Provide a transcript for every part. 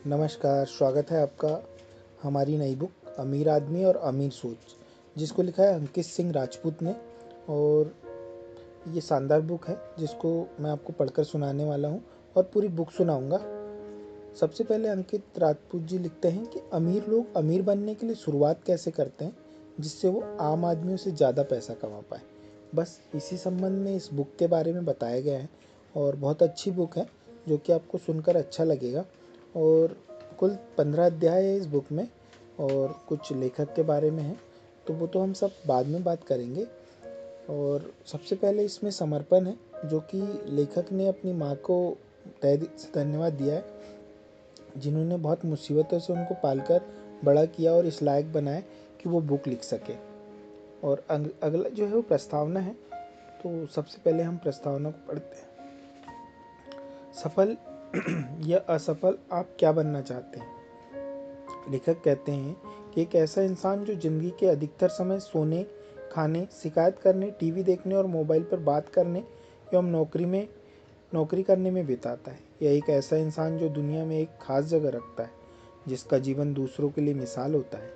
नमस्कार, स्वागत है आपका हमारी नई बुक अमीर आदमी और अमीर सोच, जिसको लिखा है अंकित सिंह राजपूत ने। और ये शानदार बुक है जिसको मैं आपको पढ़कर सुनाने वाला हूँ और पूरी बुक सुनाऊंगा। सबसे पहले अंकित राजपूत जी लिखते हैं कि अमीर लोग अमीर बनने के लिए शुरुआत कैसे करते हैं जिससे वो आम आदमियों से ज़्यादा पैसा कमा पाए। बस इसी संबंध में इस बुक के बारे में बताया गया है और बहुत अच्छी बुक है जो कि आपको सुनकर अच्छा लगेगा। और कुल 15 अध्याय है इस बुक में और कुछ लेखक के बारे में है, तो वो तो हम सब बाद में बात करेंगे। और सबसे पहले इसमें समर्पण है, जो कि लेखक ने अपनी माँ को तहे दिल से धन्यवाद दिया है, जिन्होंने बहुत मुसीबतों से उनको पालकर बड़ा किया और इस लायक बनाया कि वो बुक लिख सके। और अगला जो है वो प्रस्तावना है। तो सबसे पहले हम प्रस्तावना को पढ़ते हैं। सफल या असफल, आप क्या बनना चाहते हैं? लेखक कहते हैं कि एक ऐसा इंसान जो जिंदगी के अधिकतर समय सोने, खाने, शिकायत करने, टीवी देखने और मोबाइल पर बात करने एवं नौकरी करने में बिताता है, या एक ऐसा इंसान जो दुनिया में एक खास जगह रखता है, जिसका जीवन दूसरों के लिए मिसाल होता है,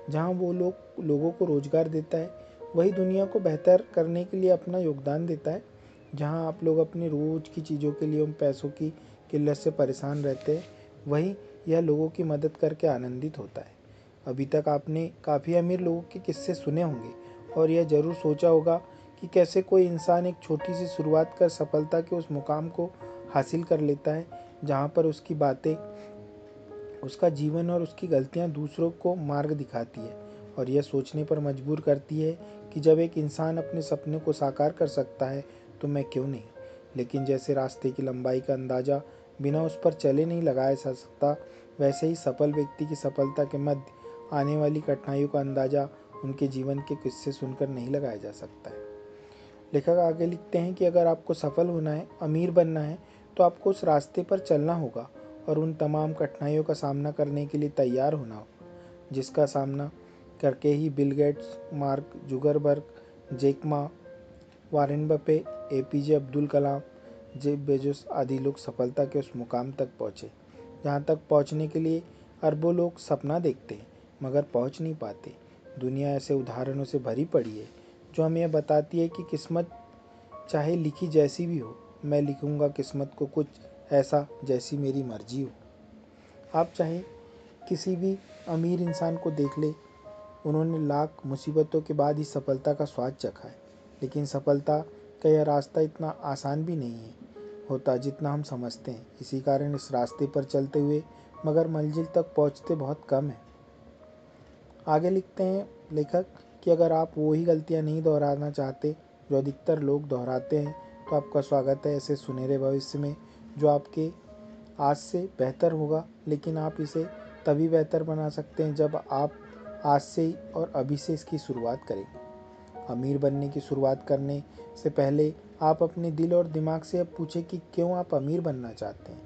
जहाँ वो लोगों को रोजगार देता है, वही दुनिया को बेहतर करने के लिए अपना योगदान देता है। जहाँ आप लोग अपनी रोज की चीज़ों के लिए उन पैसों की किल्लत से परेशान रहते हैं, वही यह लोगों की मदद करके आनंदित होता है। अभी तक आपने काफ़ी अमीर लोगों के किस्से सुने होंगे और यह ज़रूर सोचा होगा कि कैसे कोई इंसान एक छोटी सी शुरुआत कर सफलता के उस मुकाम को हासिल कर लेता है जहाँ पर उसकी बातें, उसका जीवन और उसकी गलतियाँ दूसरों को मार्ग दिखाती है और यह सोचने पर मजबूर करती है कि जब एक इंसान अपने सपने को साकार कर सकता है तो मैं क्यों नहीं। लेकिन जैसे रास्ते की लंबाई का अंदाज़ा बिना उस पर चले नहीं लगाया जा सकता, वैसे ही सफल व्यक्ति की सफलता के मध्य आने वाली कठिनाइयों का अंदाज़ा उनके जीवन के किस्से सुनकर नहीं लगाया जा सकता है। लेखक आगे लिखते हैं कि अगर आपको सफल होना है, अमीर बनना है, तो आपको उस रास्ते पर चलना होगा और उन तमाम कठिनाइयों का सामना करने के लिए तैयार होना होगा, जिसका सामना करके ही Bill Gates, Mark Zuckerberg, Jack Ma, Warren Buffett, APJ Abdul Kalam, Jeff Bezos आदि लोग सफलता के उस मुकाम तक पहुँचे, जहाँ तक पहुँचने के लिए अरबों लोग सपना देखते हैं मगर पहुँच नहीं पाते। दुनिया ऐसे उदाहरणों से भरी पड़ी है जो हमें यह बताती है कि किस्मत चाहे लिखी जैसी भी हो, मैं लिखूंगा किस्मत को कुछ ऐसा जैसी मेरी मर्जी हो। आप चाहे किसी भी अमीर इंसान को देख ले, उन्होंने लाख मुसीबतों के बाद ही सफलता का स्वाद चखा है। लेकिन सफलता का यह रास्ता इतना आसान भी नहीं है होता जितना हम समझते हैं। इसी कारण इस रास्ते पर चलते हुए मगर मंजिल तक पहुंचते बहुत कम है। आगे लिखते हैं लेखक कि अगर आप वो ही गलतियां नहीं दोहराना चाहते जो अधिकतर लोग दोहराते हैं, तो आपका स्वागत है ऐसे सुनहरे भविष्य में जो आपके आज से बेहतर होगा। लेकिन आप इसे तभी बेहतर बना सकते हैं जब आप आज से ही और अभी से इसकी शुरुआत करेंगे। अमीर बनने की शुरुआत करने से पहले आप अपने दिल और दिमाग से अब पूछें कि क्यों आप अमीर बनना चाहते हैं,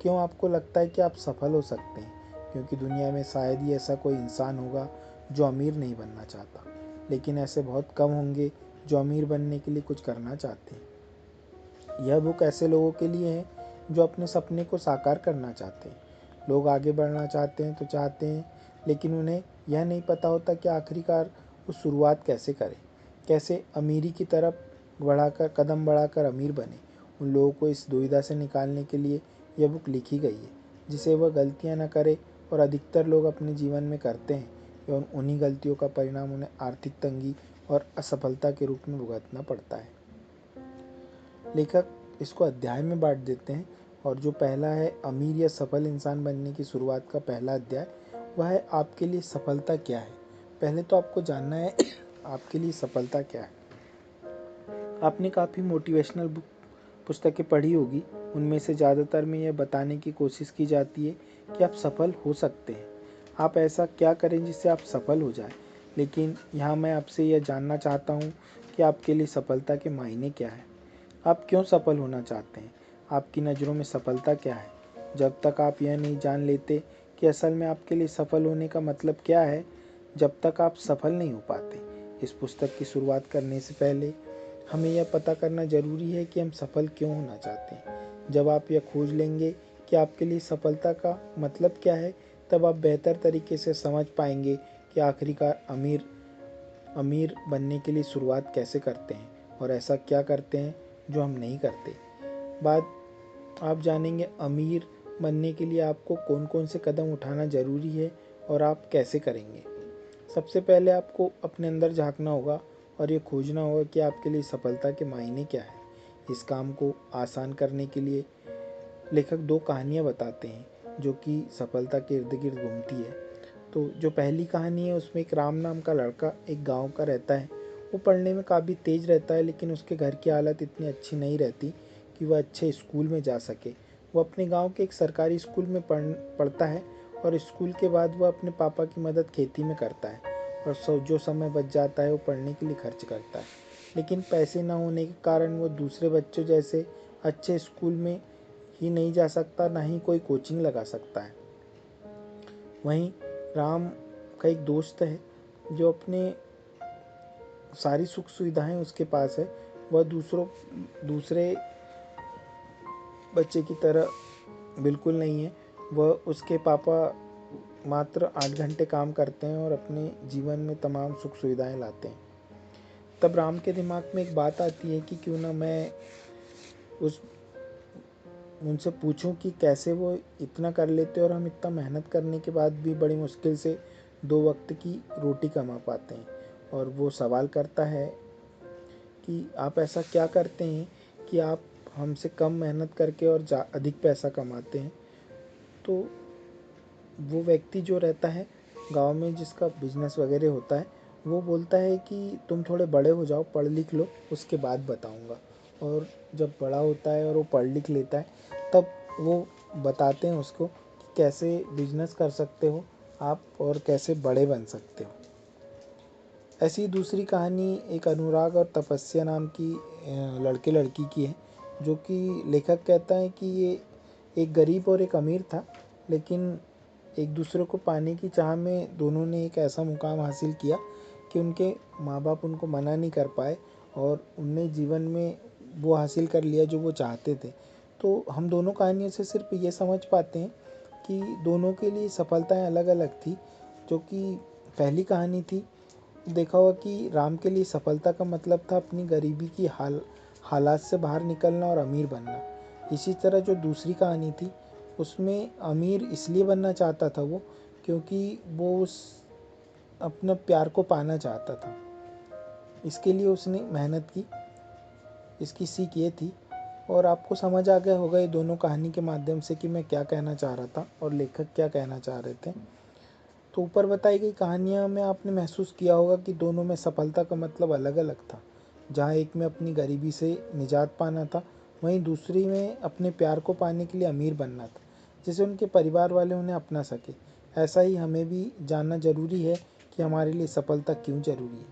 क्यों आपको लगता है कि आप सफल हो सकते हैं। क्योंकि दुनिया में शायद ही ऐसा कोई इंसान होगा जो अमीर नहीं बनना चाहता, लेकिन ऐसे बहुत कम होंगे जो अमीर बनने के लिए कुछ करना चाहते हैं। यह बुक ऐसे लोगों के लिए है जो अपने सपने को साकार करना चाहते हैं। लोग आगे बढ़ना चाहते हैं तो चाहते हैं, लेकिन उन्हें यह नहीं पता होता कि आखिरकार वो शुरुआत कैसे करें, कैसे अमीरी की तरफ कदम बढ़ाकर अमीर बने। उन लोगों को इस दुविधा से निकालने के लिए यह बुक लिखी गई है, जिसे वह गलतियां न करे और अधिकतर लोग अपने जीवन में करते हैं एवं उन्हीं गलतियों का परिणाम उन्हें आर्थिक तंगी और असफलता के रूप में भुगतना पड़ता है। लेखक इसको अध्याय में बांट देते हैं और जो पहला है अमीर या सफल इंसान बनने की शुरुआत का पहला अध्याय, वह है आपके लिए सफलता क्या है। पहले तो आपको जानना है आपके लिए सफलता क्या है। आपने काफ़ी मोटिवेशनल पुस्तकें पढ़ी होगी, उनमें से ज़्यादातर में यह बताने की कोशिश की जाती है कि आप सफल हो सकते हैं। आप ऐसा क्या करें जिससे आप सफल हो जाए। लेकिन यहाँ मैं आपसे यह जानना चाहता हूँ कि आपके लिए सफलता के मायने क्या है। आप क्यों सफल होना चाहते हैं? आपकी नज़रों में सफलता क्या है? जब तक आप यह नहीं जान लेते कि असल में आपके लिए सफल होने का मतलब क्या है, जब तक आप सफल नहीं हो पाते। इस पुस्तक की शुरुआत करने से पहले हमें यह पता करना ज़रूरी है कि हम सफल क्यों होना चाहते हैं। जब आप यह खोज लेंगे कि कि आपके लिए सफलता का मतलब क्या है, तब आप बेहतर तरीके से समझ पाएंगे कि आखिरकार अमीर बनने के लिए शुरुआत कैसे करते हैं और ऐसा क्या करते हैं जो हम नहीं करते। बात आप जानेंगे अमीर बनने के लिए आपको कौन कौन से कदम उठाना ज़रूरी है और आप कैसे करेंगे। सबसे पहले आपको अपने अंदर झांकना होगा और ये खोजना होगा कि आपके लिए सफलता के मायने क्या है। इस काम को आसान करने के लिए लेखक दो कहानियाँ बताते हैं जो कि सफलता के इर्द गिर्द घूमती है। तो जो पहली कहानी है उसमें एक राम नाम का लड़का एक गांव का रहता है। वो पढ़ने में काफ़ी तेज रहता है, लेकिन उसके घर की हालत इतनी अच्छी नहीं रहती कि वह अच्छे स्कूल में जा सके। वो अपने गांव के एक सरकारी स्कूल में पढ़ता है और स्कूल के बाद वह अपने पापा की मदद खेती में करता है और जो समय बच जाता है वो पढ़ने के लिए खर्च करता है। लेकिन पैसे न होने के कारण वो दूसरे बच्चों जैसे अच्छे स्कूल में ही नहीं जा सकता, ना ही कोई कोचिंग लगा सकता है। वहीं राम का एक दोस्त है जो अपने सारी सुख सुविधाएं उसके पास है। वह दूसरे बच्चे की तरह बिल्कुल नहीं है। वह उसके पापा मात्र 8 घंटे काम करते हैं और अपने जीवन में तमाम सुख सुविधाएं लाते हैं। तब राम के दिमाग में एक बात आती है कि क्यों ना मैं उनसे पूछूं कि कैसे वो इतना कर लेते और हम इतना मेहनत करने के बाद भी बड़ी मुश्किल से 2 वक्त की रोटी कमा पाते हैं। और वो सवाल करता है कि आप ऐसा क्या करते हैं कि आप हमसे कम मेहनत करके और अधिक पैसा कमाते हैं। तो वो व्यक्ति जो रहता है गांव में जिसका बिजनेस वगैरह होता है, वो बोलता है कि तुम थोड़े बड़े हो जाओ, पढ़ लिख लो, उसके बाद बताऊंगा। और जब बड़ा होता है और वो पढ़ लिख लेता है, तब वो बताते हैं उसको कि कैसे बिजनेस कर सकते हो आप और कैसे बड़े बन सकते हो। ऐसी दूसरी कहानी एक अनुराग और तपस्या नाम की लड़के लड़की की है, जो कि लेखक कहता है कि ये एक गरीब और एक अमीर था, लेकिन एक दूसरे को पाने की चाह में दोनों ने एक ऐसा मुकाम हासिल किया कि उनके माँ बाप उनको मना नहीं कर पाए और उनने जीवन में वो हासिल कर लिया जो वो चाहते थे। तो हम दोनों कहानियों से सिर्फ ये समझ पाते हैं कि दोनों के लिए सफलताएं अलग अलग थी। जो कि पहली कहानी थी, देखा होगा कि राम के लिए सफलता का मतलब था अपनी गरीबी की हालात से बाहर निकलना और अमीर बनना। इसी तरह जो दूसरी कहानी थी उसमें अमीर इसलिए बनना चाहता था वो, क्योंकि वो उस अपने प्यार को पाना चाहता था। इसके लिए उसने मेहनत की। इसकी सीख ये थी। और आपको समझ आ गया होगा ये दोनों कहानी के माध्यम से कि मैं क्या कहना चाह रहा था और लेखक क्या कहना चाह रहे थे। तो ऊपर बताई गई कहानियाँ में आपने महसूस किया होगा कि दोनों में सफलता का मतलब अलग अलग था। जहाँ एक में अपनी गरीबी से निजात पाना था, वहीं दूसरी में अपने प्यार को पाने के लिए अमीर बनना था, जिसे उनके परिवार वाले उन्हें अपना सके। ऐसा ही हमें भी जानना जरूरी है कि हमारे लिए सफलता क्यों जरूरी है।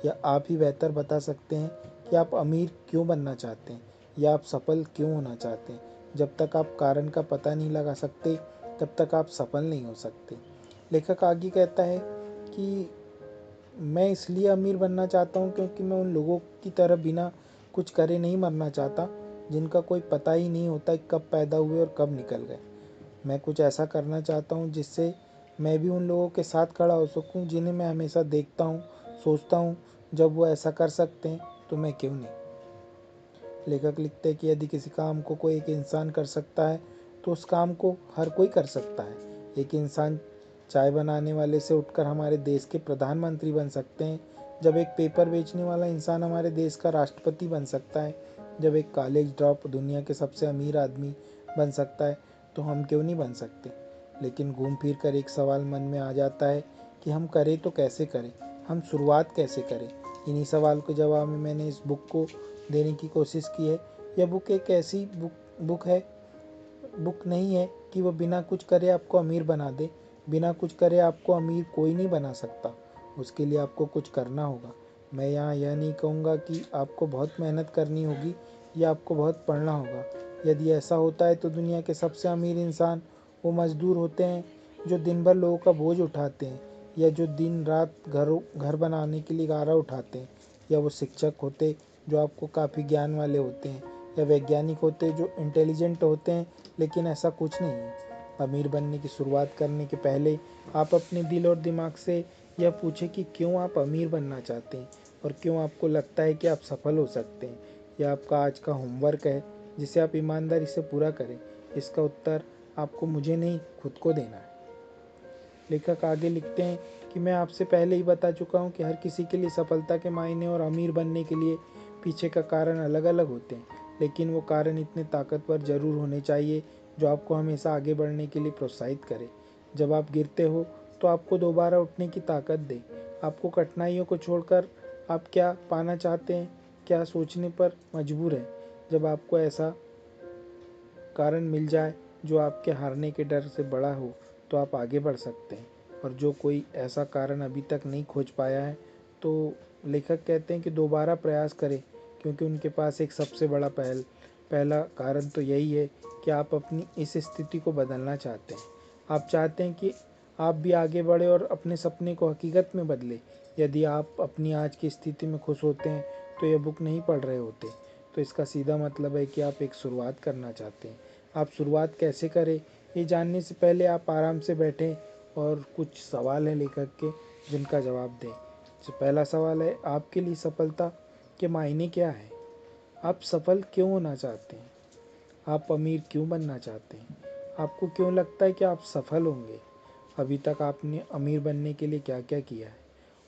या आप ही बेहतर बता सकते हैं कि आप अमीर क्यों बनना चाहते हैं या आप सफल क्यों होना चाहते हैं। जब तक आप कारण का पता नहीं लगा सकते, तब तक आप सफल नहीं हो सकते। लेखक आगे कहता है कि मैं इसलिए अमीर बनना चाहता हूँ क्योंकि मैं उन लोगों की तरह बिना कुछ करे नहीं मरना चाहता जिनका कोई पता ही नहीं होता कि कब पैदा हुए और कब निकल गए। मैं कुछ ऐसा करना चाहता हूँ जिससे मैं भी उन लोगों के साथ खड़ा हो सकूँ जिन्हें मैं हमेशा देखता हूँ, सोचता हूँ जब वो ऐसा कर सकते हैं तो मैं क्यों नहीं। लेखक लिखते हैं कि यदि किसी काम को कोई एक इंसान कर सकता है तो उस काम को हर कोई कर सकता है। एक इंसान चाय बनाने वाले से उठकर हमारे देश के प्रधानमंत्री बन सकते हैं, जब एक पेपर बेचने वाला इंसान हमारे देश का राष्ट्रपति बन सकता है, जब एक कॉलेज ड्रॉप दुनिया के सबसे अमीर आदमी बन सकता है, तो हम क्यों नहीं बन सकते। लेकिन घूम फिर कर एक सवाल मन में आ जाता है कि हम करें तो कैसे करें, हम शुरुआत कैसे करें। इन्हीं सवाल के जवाब में मैंने इस बुक को देने की कोशिश की है। यह बुक एक ऐसी बुक नहीं है कि वह बिना कुछ करे आपको अमीर बना दे। बिना कुछ करे आपको अमीर कोई नहीं बना सकता, उसके लिए आपको कुछ करना होगा। मैं यहाँ यह नहीं कहूँगा कि आपको बहुत मेहनत करनी होगी या आपको बहुत पढ़ना होगा। यदि ऐसा होता है तो दुनिया के सबसे अमीर इंसान वो मजदूर होते हैं जो दिन भर लोगों का बोझ उठाते हैं, या जो दिन रात घर बनाने के लिए गारा उठाते हैं, या वो शिक्षक होते जो आपको काफ़ी ज्ञान वाले होते हैं, या वैज्ञानिक होते हैं जो इंटेलिजेंट होते हैं, लेकिन ऐसा कुछ नहीं है। अमीर बनने की शुरुआत करने के पहले आप अपने दिल और दिमाग से यह पूछें कि क्यों आप अमीर बनना चाहते हैं और क्यों आपको लगता है कि आप सफल हो सकते हैं। यह आपका आज का होमवर्क है जिसे आप ईमानदारी से पूरा करें। इसका उत्तर आपको मुझे नहीं, खुद को देना है। लेखक आगे लिखते हैं कि मैं आपसे पहले ही बता चुका हूँ कि हर किसी के लिए सफलता के मायने और अमीर बनने के लिए पीछे का कारण अलग अलग होते हैं, लेकिन वो कारण इतने ताकतवर जरूर होने चाहिए जो आपको हमेशा आगे बढ़ने के लिए प्रोत्साहित करे। जब आप गिरते हो तो आपको दोबारा उठने की ताकत दे। आपको कठिनाइयों को छोड़कर आप क्या पाना चाहते हैं, क्या सोचने पर मजबूर है। जब आपको ऐसा कारण मिल जाए जो आपके हारने के डर से बड़ा हो, तो आप आगे बढ़ सकते हैं। और जो कोई ऐसा कारण अभी तक नहीं खोज पाया है, तो लेखक कहते हैं कि दोबारा प्रयास करें, क्योंकि उनके पास एक सबसे बड़ा पहला कारण तो यही है कि आप अपनी इस स्थिति को बदलना चाहते हैं। आप चाहते हैं कि आप भी आगे बढ़े और अपने सपने को हकीकत में बदले। यदि आप अपनी आज की स्थिति में खुश होते हैं तो यह बुक नहीं पढ़ रहे होते। तो इसका सीधा मतलब है कि आप एक शुरुआत करना चाहते हैं। आप शुरुआत कैसे करें, ये जानने से पहले आप आराम से बैठें और कुछ सवाल हैं लेखक के जिनका जवाब दें। तो पहला सवाल है, आपके लिए सफलता के मायने क्या है? आप सफल क्यों होना चाहते हैं? आप अमीर क्यों बनना चाहते हैं? आपको क्यों लगता है कि आप सफल होंगे? अभी तक आपने अमीर बनने के लिए क्या क्या किया है?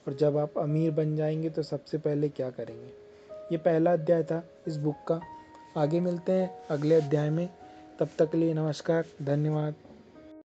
और जब आप अमीर बन जाएंगे तो सबसे पहले क्या करेंगे? ये पहला अध्याय था इस बुक का। आगे मिलते हैं अगले अध्याय में। तब तक के लिए नमस्कार, धन्यवाद।